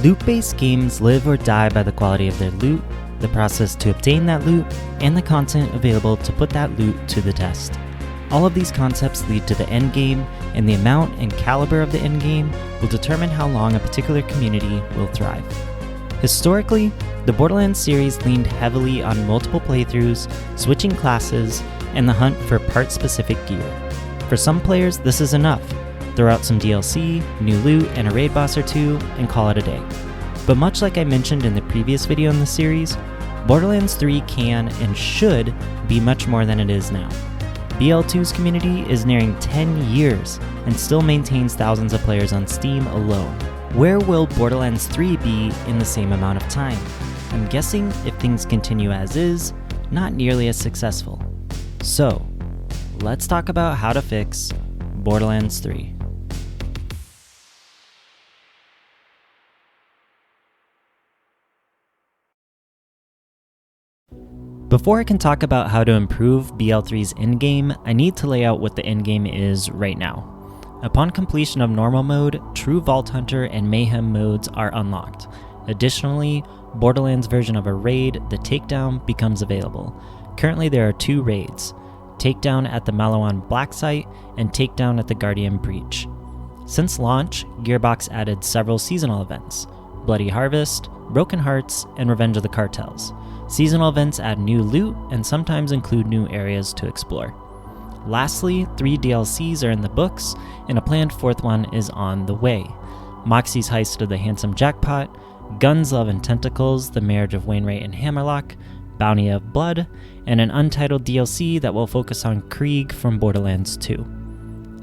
Loot-based games live or die by the quality of their loot, the process to obtain that loot, and the content available to put that loot to the test. All of these concepts lead to the endgame, and the amount and caliber of the endgame will determine how long a particular community will thrive. Historically, the Borderlands series leaned heavily on multiple playthroughs, switching classes, and the hunt for part-specific gear. For some players, this is enough. Throw out some DLC, new loot, and a raid boss or two, and call it a day. But much like I mentioned in the previous video in the series, Borderlands 3 can and should be much more than it is now. BL2's community is nearing 10 years and still maintains thousands of players on Steam alone. Where will Borderlands 3 be in the same amount of time? I'm guessing if things continue as is, not nearly as successful. So, let's talk about how to fix Borderlands 3. Before I can talk about how to improve BL3's endgame, I need to lay out what the endgame is right now. Upon completion of normal mode, True Vault Hunter and Mayhem modes are unlocked. Additionally, Borderlands version of a raid, the Takedown, becomes available. Currently there are 2 raids, Takedown at the Malawan Black Site and Takedown at the Guardian Breach. Since launch, Gearbox added several seasonal events, Bloody Harvest, Broken Hearts, and Revenge of the Cartels. Seasonal events add new loot and sometimes include new areas to explore. Lastly, 3 DLCs are in the books, and a planned 4th one is on the way. Moxie's Heist of the Handsome Jackpot, Guns, Love, and Tentacles, The Marriage of Wainwright and Hammerlock, Bounty of Blood, and an untitled DLC that will focus on Krieg from Borderlands 2.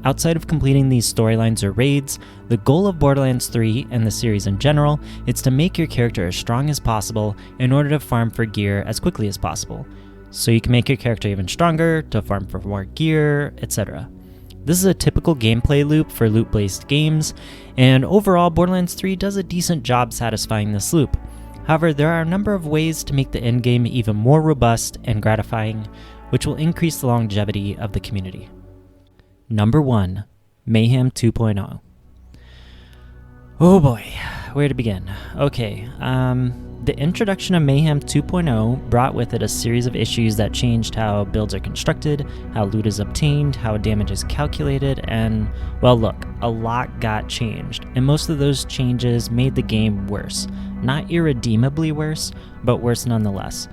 Outside of completing these storylines or raids, the goal of Borderlands 3 and the series in general is to make your character as strong as possible in order to farm for gear as quickly as possible. So you can make your character even stronger, to farm for more gear, etc. This is a typical gameplay loop for loot-based games, and overall Borderlands 3 does a decent job satisfying this loop. However, there are a number of ways to make the endgame even more robust and gratifying, which will increase the longevity of the community. Number 1, Mayhem 2.0. Oh boy, where to begin? Okay, the introduction of Mayhem 2.0 brought with it a series of issues that changed how builds are constructed, how loot is obtained, how damage is calculated, and, well look, a lot got changed, and most of those changes made the game worse. Not irredeemably worse, but worse nonetheless.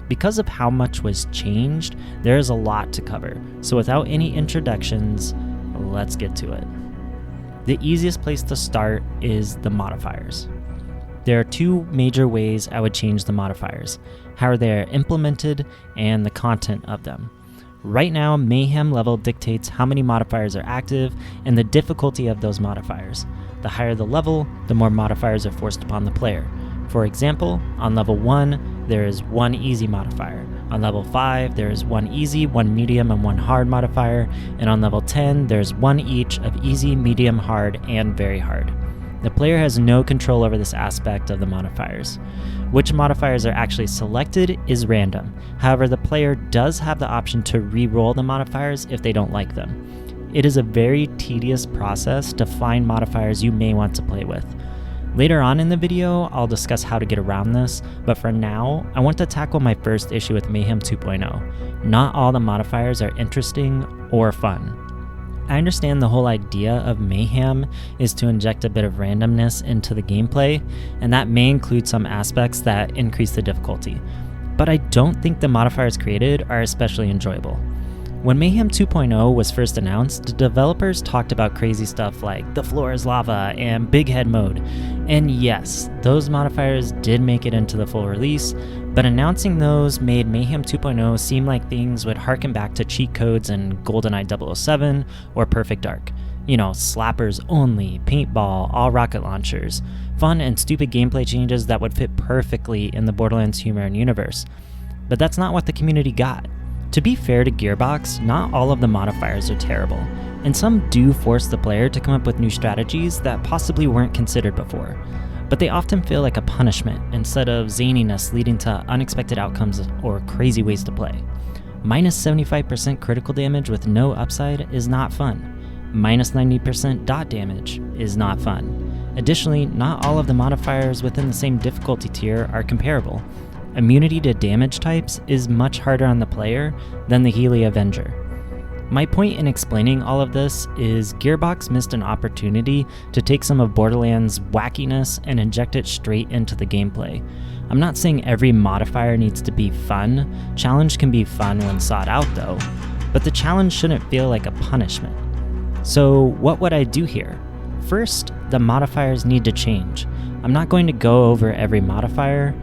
Because of how much was changed, there is a lot to cover, so without any introductions, let's get to it. The easiest place to start is the modifiers. There are 2 major ways I would change the modifiers, how they are implemented and the content of them. Right now, Mayhem level dictates how many modifiers are active and the difficulty of those modifiers. The higher the level, the more modifiers are forced upon the player. For example, on level 1, there is 1 easy modifier. On level 5, there is 1 easy, 1 medium, and 1 hard modifier. And on level 10, there's 1 each of easy, medium, hard, and very hard. The player has no control over this aspect of the modifiers. Which modifiers are actually selected is random. However, the player does have the option to re-roll the modifiers if they don't like them. It is a very tedious process to find modifiers you may want to play with. Later on in the video, I'll discuss how to get around this, but for now, I want to tackle my first issue with Mayhem 2.0. Not all the modifiers are interesting or fun. I understand the whole idea of Mayhem is to inject a bit of randomness into the gameplay, and that may include some aspects that increase the difficulty, but I don't think the modifiers created are especially enjoyable. When Mayhem 2.0 was first announced, the developers talked about crazy stuff like the floor is lava and big head mode. And yes, those modifiers did make it into the full release, but announcing those made Mayhem 2.0 seem like things would harken back to cheat codes in GoldenEye 007 or Perfect Dark. You know, slappers only, paintball, all rocket launchers, fun and stupid gameplay changes that would fit perfectly in the Borderlands humor and universe. But that's not what the community got. To be fair to Gearbox, not all of the modifiers are terrible, and some do force the player to come up with new strategies that possibly weren't considered before, but they often feel like a punishment instead of zaniness leading to unexpected outcomes or crazy ways to play. Minus 75% critical damage with no upside is not fun. Minus 90% dot damage is not fun. Additionally, not all of the modifiers within the same difficulty tier are comparable. Immunity to damage types is much harder on the player than the Healy Avenger. My point in explaining all of this is Gearbox missed an opportunity to take some of Borderlands' wackiness and inject it straight into the gameplay. I'm not saying every modifier needs to be fun. Challenge can be fun when sought out though, but the challenge shouldn't feel like a punishment. So what would I do here? First, the modifiers need to change. I'm not going to go over every modifier,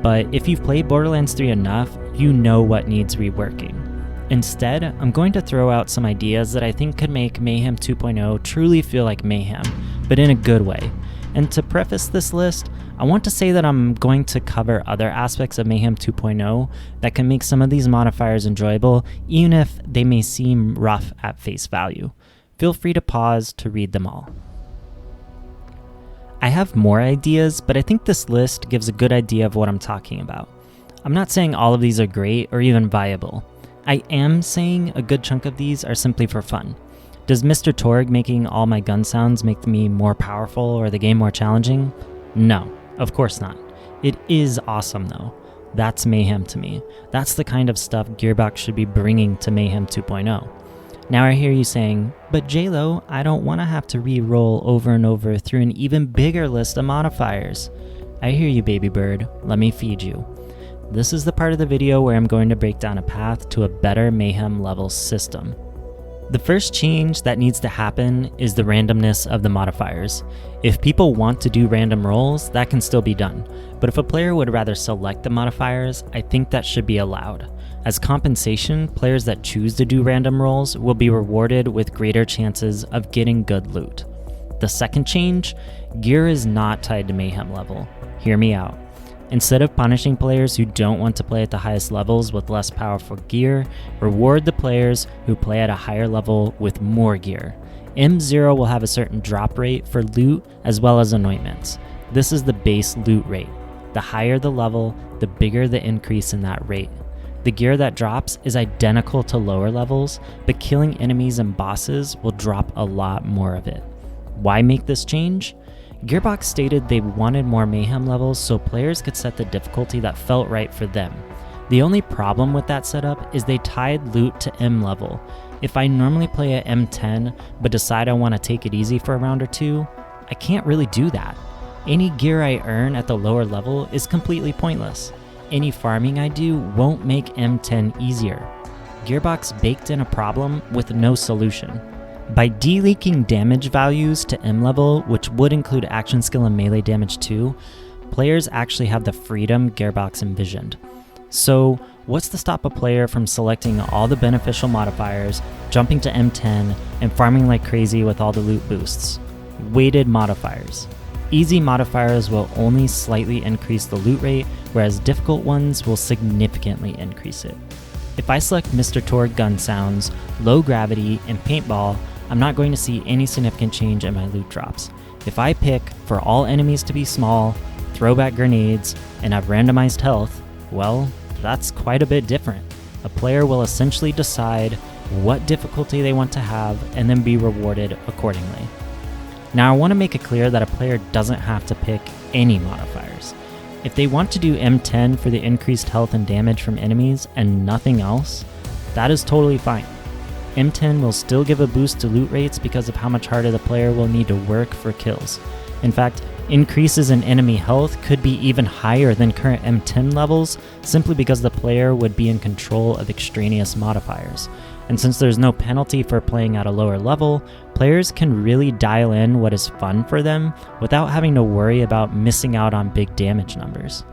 but if you've played Borderlands 3 enough, you know what needs reworking. Instead, I'm going to throw out some ideas that I think could make Mayhem 2.0 truly feel like Mayhem, but in a good way. And to preface this list, I want to say that I'm going to cover other aspects of Mayhem 2.0 that can make some of these modifiers enjoyable, even if they may seem rough at face value. Feel free to pause to read them all. I have more ideas, but I think this list gives a good idea of what I'm talking about. I'm not saying all of these are great or even viable. I am saying a good chunk of these are simply for fun. Does Mr. Torg making all my gun sounds make me more powerful or the game more challenging? No, of course not. It is awesome though. That's Mayhem to me. That's the kind of stuff Gearbox should be bringing to Mayhem 2.0. Now I hear you saying, but JLo, I don't want to have to re-roll over and over through an even bigger list of modifiers. I hear you, baby bird. Let me feed you. This is the part of the video where I'm going to break down a path to a better Mayhem level system. The first change that needs to happen is the randomness of the modifiers. If people want to do random rolls, that can still be done. But if a player would rather select the modifiers, I think that should be allowed. As compensation, players that choose to do random rolls will be rewarded with greater chances of getting good loot. The second change, gear is not tied to Mayhem level. Hear me out. Instead of punishing players who don't want to play at the highest levels with less powerful gear, reward the players who play at a higher level with more gear. M0 will have a certain drop rate for loot as well as anointments. This is the base loot rate. The higher the level, the bigger the increase in that rate. The gear that drops is identical to lower levels, but killing enemies and bosses will drop a lot more of it. Why make this change? Gearbox stated they wanted more Mayhem levels so players could set the difficulty that felt right for them. The only problem with that setup is they tied loot to M level. If I normally play at M10 but decide I want to take it easy for a round or two, I can't really do that. Any gear I earn at the lower level is completely pointless. Any farming I do won't make M10 easier. Gearbox baked in a problem with no solution. By deleaking damage values to M level, which would include action skill and melee damage too, players actually have the freedom Gearbox envisioned. So what's to stop a player from selecting all the beneficial modifiers, jumping to M10, and farming like crazy with all the loot boosts? Weighted modifiers. Easy modifiers will only slightly increase the loot rate, whereas difficult ones will significantly increase it. If I select Mr. Torg gun sounds, low gravity, and paintball, I'm not going to see any significant change in my loot drops. If I pick for all enemies to be small, throwback grenades, and have randomized health, well, that's quite a bit different. A player will essentially decide what difficulty they want to have and then be rewarded accordingly. Now I want to make it clear that a player doesn't have to pick any modifiers. If they want to do M10 for the increased health and damage from enemies and nothing else, that is totally fine. M10 will still give a boost to loot rates because of how much harder the player will need to work for kills. In fact, increases in enemy health could be even higher than current M10 levels simply because the player would be in control of extraneous modifiers. And since there's no penalty for playing at a lower level, players can really dial in what is fun for them without having to worry about missing out on big damage numbers.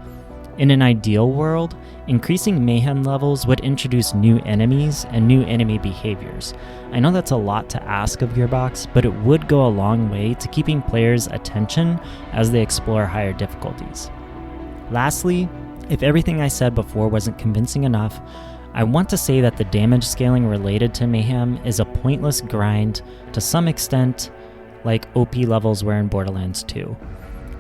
In an ideal world, increasing Mayhem levels would introduce new enemies and new enemy behaviors. I know that's a lot to ask of Gearbox, but it would go a long way to keeping players' attention as they explore higher difficulties. Lastly, if everything I said before wasn't convincing enough, I want to say that the damage scaling related to Mayhem is a pointless grind to some extent, like OP levels were in Borderlands 2.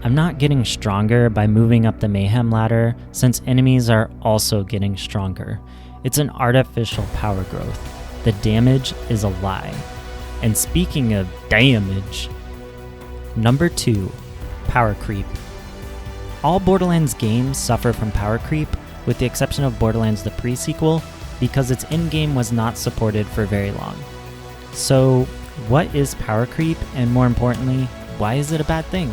I'm not getting stronger by moving up the Mayhem ladder since enemies are also getting stronger. It's an artificial power growth. The damage is a lie. And speaking of damage, number 2, Power creep. All Borderlands games suffer from power creep, with the exception of Borderlands the pre-sequel, because its in-game was not supported for very long. So, what is power creep, and more importantly, why is it a bad thing?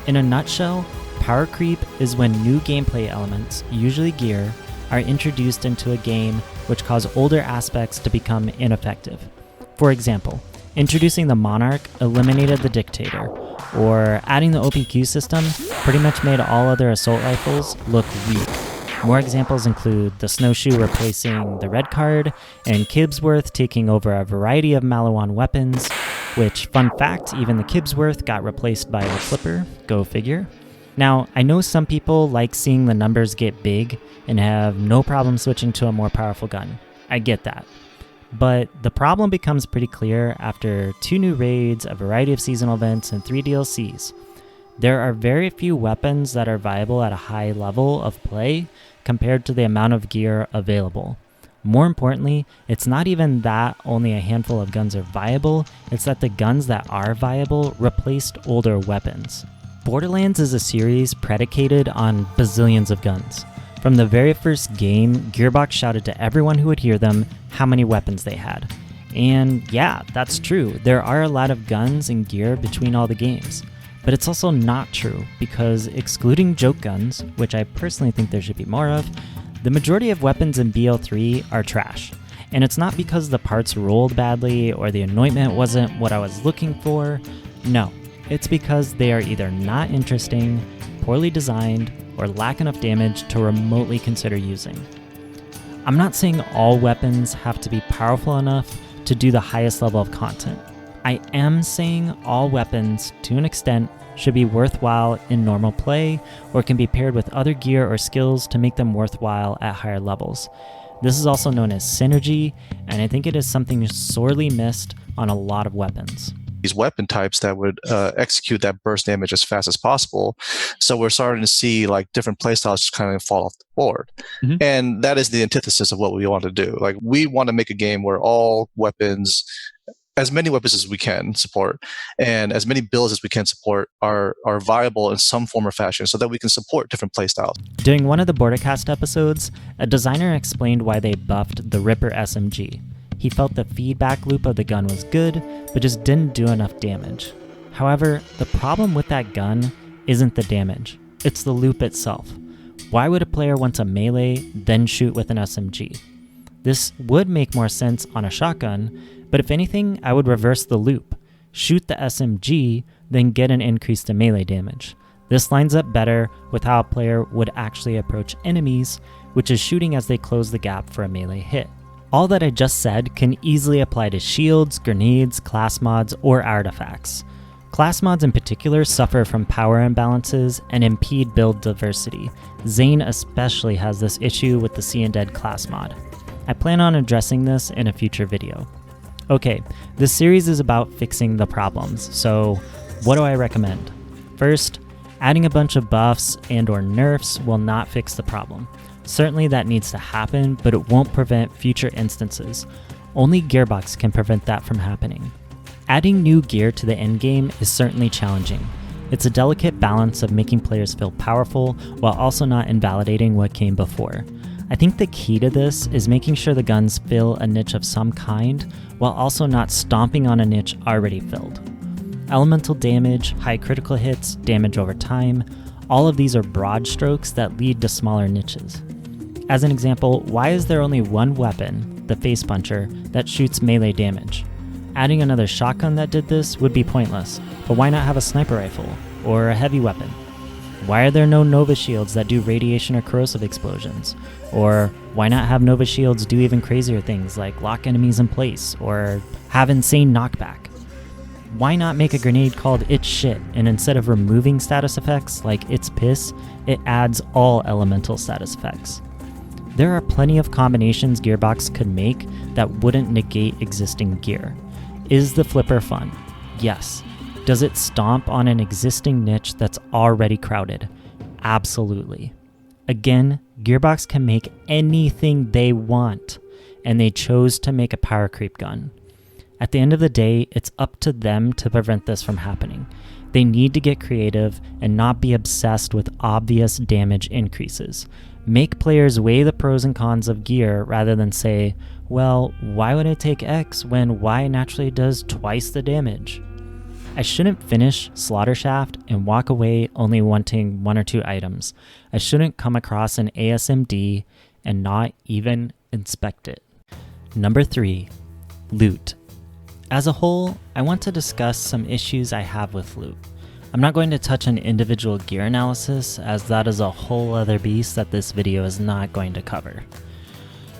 In a nutshell, power creep is when new gameplay elements, usually gear, are introduced into a game which cause older aspects to become ineffective. For example, introducing the Monarch eliminated the Dictator, or adding the OPQ system pretty much made all other assault rifles look weak. More examples include the Snowshoe replacing the Red Card, and Kibsworth taking over a variety of Maliwan weapons, which, fun fact, even the Kibsworth got replaced by the Flipper, go figure. Now, I know some people like seeing the numbers get big and have no problem switching to a more powerful gun. I get that. But the problem becomes pretty clear after 2 new raids, a variety of seasonal events, and 3 DLCs. There are very few weapons that are viable at a high level of play compared to the amount of gear available. More importantly, it's not even that only a handful of guns are viable, it's that the guns that are viable replaced older weapons. Borderlands is a series predicated on bazillions of guns. From the very first game, Gearbox shouted to everyone who would hear them how many weapons they had. And yeah, that's true, there are a lot of guns and gear between all the games. But it's also not true, because excluding joke guns, which I personally think there should be more of, the majority of weapons in BL3 are trash. And it's not because the parts rolled badly or the anointment wasn't what I was looking for. No, it's because they are either not interesting, poorly designed, or lack enough damage to remotely consider using. I'm not saying all weapons have to be powerful enough to do the highest level of content. I am saying all weapons, to an extent, should be worthwhile in normal play, or can be paired with other gear or skills to make them worthwhile at higher levels. This is also known as synergy, and I think it is something sorely missed on a lot of weapons. These weapon types that would execute that burst damage as fast as possible. So we're starting to see like different playstyles just kind of fall off the board. Mm-hmm. And that is the antithesis of what we want to do. Like, we want to make a game where all weapons, as many weapons as we can support, and as many builds as we can support are viable in some form or fashion so that we can support different playstyles. During one of the Bordercast episodes, a designer explained why they buffed the Ripper SMG. He felt the feedback loop of the gun was good, but just didn't do enough damage. However, the problem with that gun isn't the damage, it's the loop itself. Why would a player want to melee, then shoot with an SMG? This would make more sense on a shotgun, but if anything, I would reverse the loop. Shoot the SMG, then get an increase to melee damage. This lines up better with how a player would actually approach enemies, which is shooting as they close the gap for a melee hit. All that I just said can easily apply to shields, grenades, class mods, or artifacts. Class mods in particular suffer from power imbalances and impede build diversity. Zane especially has this issue with the See Undead class mod. I plan on addressing this in a future video. Okay, this series is about fixing the problems, so what do I recommend? First, adding a bunch of buffs and/or nerfs will not fix the problem. Certainly that needs to happen, but it won't prevent future instances. Only Gearbox can prevent that from happening. Adding new gear to the endgame is certainly challenging. It's a delicate balance of making players feel powerful while also not invalidating what came before. I think the key to this is making sure the guns fill a niche of some kind, while also not stomping on a niche already filled. Elemental damage, high critical hits, damage over time, all of these are broad strokes that lead to smaller niches. As an example, why is there only one weapon, the Face Puncher, that shoots melee damage? Adding another shotgun that did this would be pointless, but why not have a sniper rifle, or a heavy weapon? Why are there no Nova Shields that do radiation or corrosive explosions? Or why not have Nova Shields do even crazier things like lock enemies in place, or have insane knockback? Why not make a grenade called It's Shit, and instead of removing status effects like It's Piss, it adds all elemental status effects? There are plenty of combinations Gearbox could make that wouldn't negate existing gear. Is the Flipper fun? Yes. Does it stomp on an existing niche that's already crowded? Absolutely. Again, Gearbox can make anything they want, and they chose to make a power creep gun. At the end of the day, it's up to them to prevent this from happening. They need to get creative and not be obsessed with obvious damage increases. Make players weigh the pros and cons of gear rather than say, well, why would I take X when Y naturally does twice the damage? I shouldn't finish Slaughter Shaft and walk away only wanting 1 or 2 items. I shouldn't come across an ASMD and not even inspect it. Number 3, loot. As a whole, I want to discuss some issues I have with loot. I'm not going to touch on individual gear analysis, as that is a whole other beast that this video is not going to cover.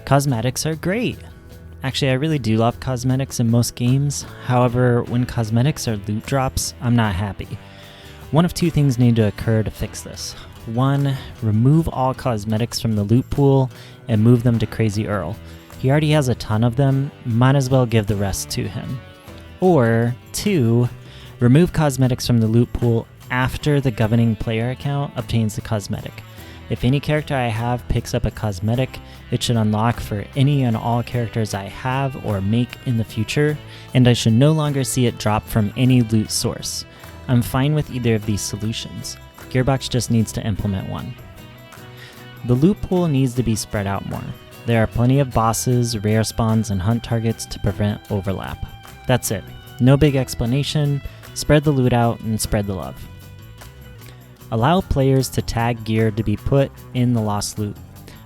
Cosmetics are great. Actually, I really do love cosmetics in most games. However, when cosmetics are loot drops, I'm not happy. One of 2 things need to occur to fix this. 1, remove all cosmetics from the loot pool and move them to Crazy Earl. He already has a ton of them, might as well give the rest to him. Or 2, remove cosmetics from the loot pool after the governing player account obtains the cosmetic. If any character I have picks up a cosmetic, it should unlock for any and all characters I have or make in the future, and I should no longer see it drop from any loot source. I'm fine with either of these solutions. Gearbox just needs to implement one. The loot pool needs to be spread out more. There are plenty of bosses, rare spawns, and hunt targets to prevent overlap. That's it. No big explanation, spread the loot out and spread the love. Allow players to tag gear to be put in the lost loot.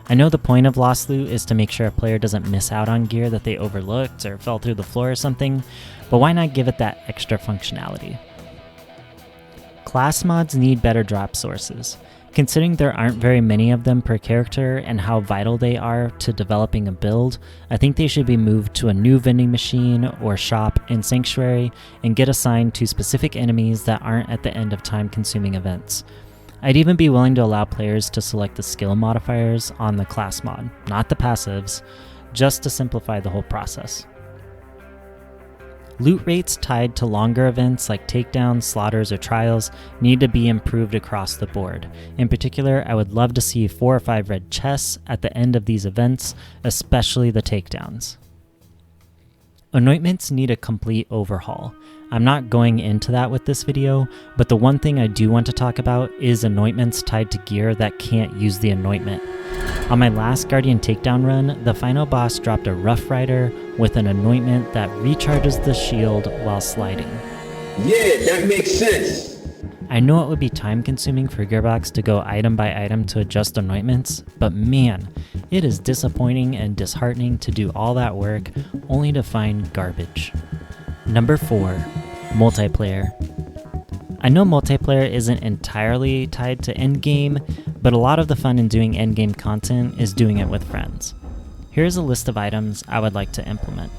I know the point of lost loot is to make sure a player doesn't miss out on gear that they overlooked or fell through the floor or something, but why not give it that extra functionality? Class mods need better drop sources. Considering there aren't very many of them per character and how vital they are to developing a build, I think they should be moved to a new vending machine or shop in Sanctuary and get assigned to specific enemies that aren't at the end of time-consuming events. I'd even be willing to allow players to select the skill modifiers on the class mod, not the passives, just to simplify the whole process. Loot rates tied to longer events like takedowns, slaughters, or trials need to be improved across the board. In particular, I would love to see 4 or 5 red chests at the end of these events, especially the takedowns. Anointments need a complete overhaul. I'm not going into that with this video, but the one thing I do want to talk about is anointments tied to gear that can't use the anointment. On my last Guardian takedown run, the final boss dropped a Rough Rider with an anointment that recharges the shield while sliding. Yeah, that makes sense. I know it would be time consuming for Gearbox to go item by item to adjust anointments, but man, it is disappointing and disheartening to do all that work only to find garbage. Number 4, multiplayer. I know multiplayer isn't entirely tied to endgame, but a lot of the fun in doing endgame content is doing it with friends. Here's a list of items I would like to implement.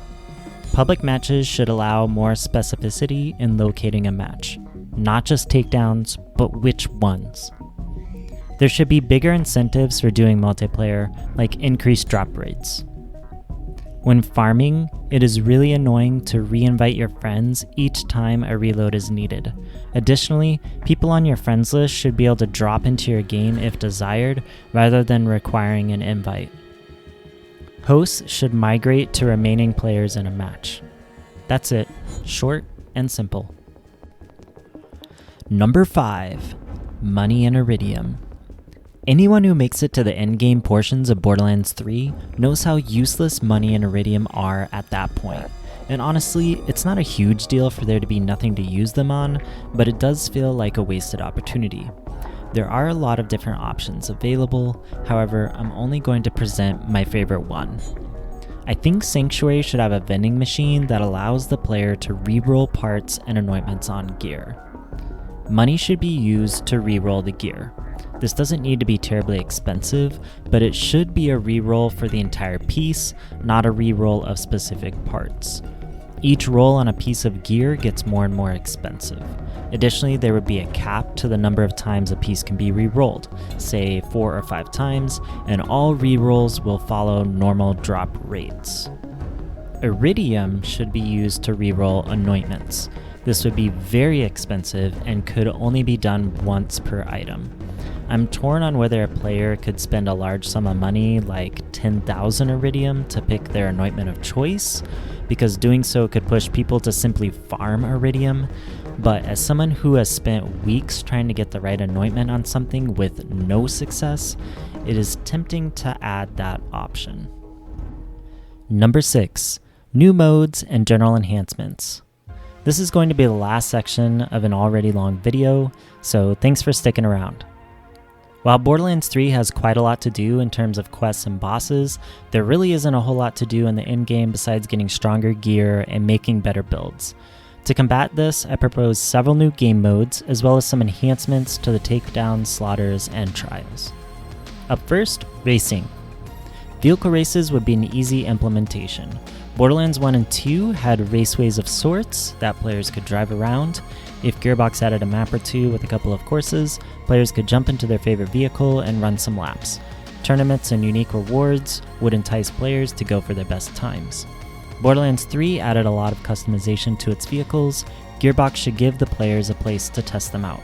Public matches should allow more specificity in locating a match. Not just takedowns, but which ones. There should be bigger incentives for doing multiplayer, like increased drop rates. When farming, it is really annoying to re-invite your friends each time a reload is needed. Additionally, people on your friends list should be able to drop into your game if desired, rather than requiring an invite. Hosts should migrate to remaining players in a match. That's it. Short and simple. Number 5, money and Eridium. Anyone who makes it to the endgame portions of Borderlands 3 knows how useless money and Eridium are at that point. And honestly, it's not a huge deal for there to be nothing to use them on, but it does feel like a wasted opportunity. There are a lot of different options available, however, I'm only going to present my favorite one. I think Sanctuary should have a vending machine that allows the player to reroll parts and anointments on gear. Money should be used to reroll the gear. This doesn't need to be terribly expensive, but it should be a reroll for the entire piece, not a reroll of specific parts. Each roll on a piece of gear gets more and more expensive. Additionally, there would be a cap to the number of times a piece can be re-rolled, say 4 or 5 times, and all re-rolls will follow normal drop rates. Eridium should be used to re-roll anointments. This would be very expensive and could only be done once per item. I'm torn on whether a player could spend a large sum of money, like 10,000 Eridium, to pick their anointment of choice, because doing so could push people to simply farm Eridium, but as someone who has spent weeks trying to get the right anointment on something with no success, it is tempting to add that option. Number 6, new modes and general enhancements. This is going to be the last section of an already long video, so thanks for sticking around. While Borderlands 3 has quite a lot to do in terms of quests and bosses, there really isn't a whole lot to do in the endgame besides getting stronger gear and making better builds. To combat this, I propose several new game modes, as well as some enhancements to the takedowns, slaughters, and trials. Up first, racing. Vehicle races would be an easy implementation. Borderlands 1 and 2 had raceways of sorts that players could drive around. If Gearbox added a map or two with a couple of courses, players could jump into their favorite vehicle and run some laps. Tournaments and unique rewards would entice players to go for their best times. Borderlands 3 added a lot of customization to its vehicles. Gearbox should give the players a place to test them out.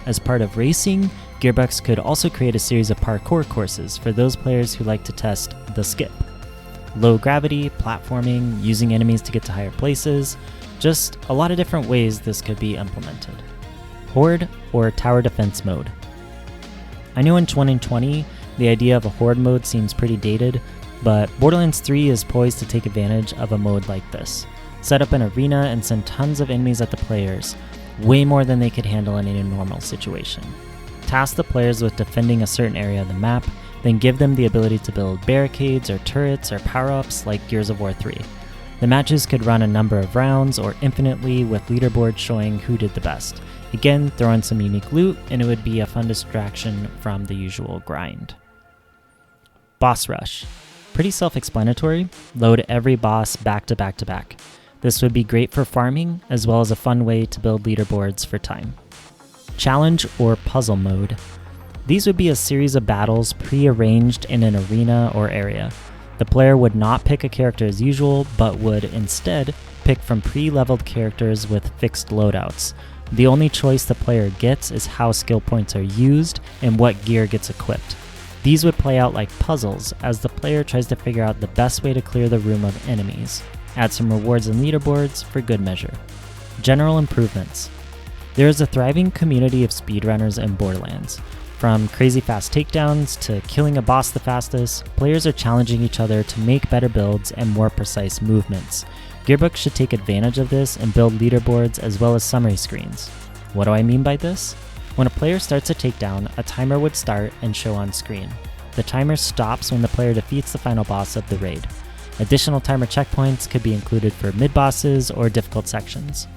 As part of racing, Gearbox could also create a series of parkour courses for those players who like to test the skip. Low gravity, platforming, using enemies to get to higher places, just a lot of different ways this could be implemented. Horde or Tower Defense mode. I know in 2020, the idea of a Horde mode seems pretty dated, but Borderlands 3 is poised to take advantage of a mode like this. Set up an arena and send tons of enemies at the players, way more than they could handle in a normal situation. Task the players with defending a certain area of the map, then give them the ability to build barricades or turrets or power-ups like Gears of War 3. The matches could run a number of rounds or infinitely with leaderboards showing who did the best. Again, throw in some unique loot and it would be a fun distraction from the usual grind. Boss rush. Pretty self-explanatory, load every boss back to back to back. This would be great for farming as well as a fun way to build leaderboards for time. Challenge or puzzle mode. These would be a series of battles pre-arranged in an arena or area. The player would not pick a character as usual, but would instead pick from pre-leveled characters with fixed loadouts. The only choice the player gets is how skill points are used and what gear gets equipped. These would play out like puzzles as the player tries to figure out the best way to clear the room of enemies. Add some rewards and leaderboards for good measure. General improvements. There is a thriving community of speedrunners in Borderlands. From crazy fast takedowns to killing a boss the fastest, players are challenging each other to make better builds and more precise movements. Gearbox should take advantage of this and build leaderboards as well as summary screens. What do I mean by this? When a player starts a takedown, a timer would start and show on screen. The timer stops when the player defeats the final boss of the raid. Additional timer checkpoints could be included for mid-bosses or difficult sections.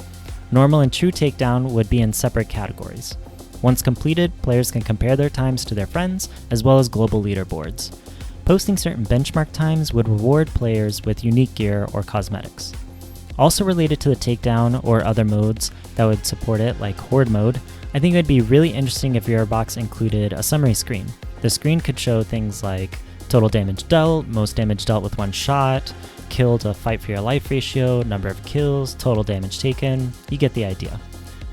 Normal and true takedown would be in separate categories. Once completed, players can compare their times to their friends, as well as global leaderboards. Posting certain benchmark times would reward players with unique gear or cosmetics. Also related to the takedown or other modes that would support it, like Horde mode, I think it would be really interesting if Gearbox included a summary screen. The screen could show things like total damage dealt, most damage dealt with one shot, kill to fight for your life ratio, number of kills, total damage taken, you get the idea.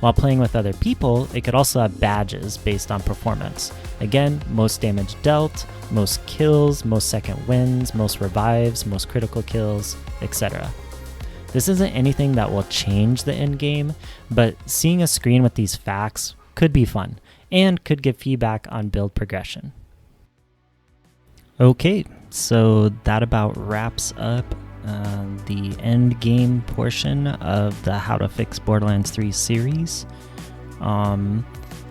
While playing with other people, it could also have badges based on performance. Again, most damage dealt, most kills, most second wins, most revives, most critical kills, etc. This isn't anything that will change the end game, but seeing a screen with these facts could be fun, and could give feedback on build progression. Okay, so that about wraps up the end game portion of the How to Fix Borderlands 3 series. I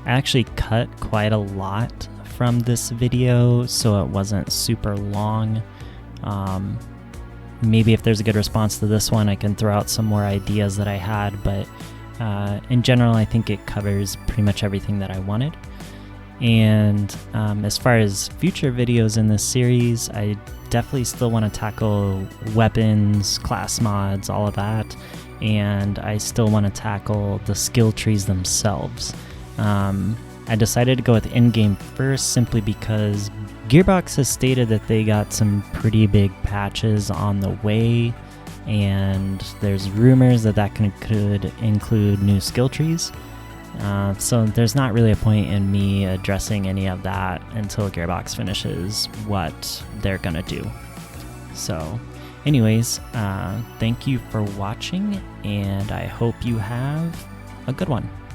actually cut quite a lot from this video, so it wasn't super long. Maybe if there's a good response to this one, I can throw out some more ideas that I had, but in general, I think it covers pretty much everything that I wanted. And as far as future videos in this series, I definitely still want to tackle weapons, class mods, all of that, and I still want to tackle the skill trees themselves. I decided to go with endgame first simply because Gearbox has stated that they got some pretty big patches on the way, and there's rumors that could include new skill trees. So there's not really a point in me addressing any of that until Gearbox finishes what they're gonna do. So anyways, thank you for watching, and I hope you have a good one.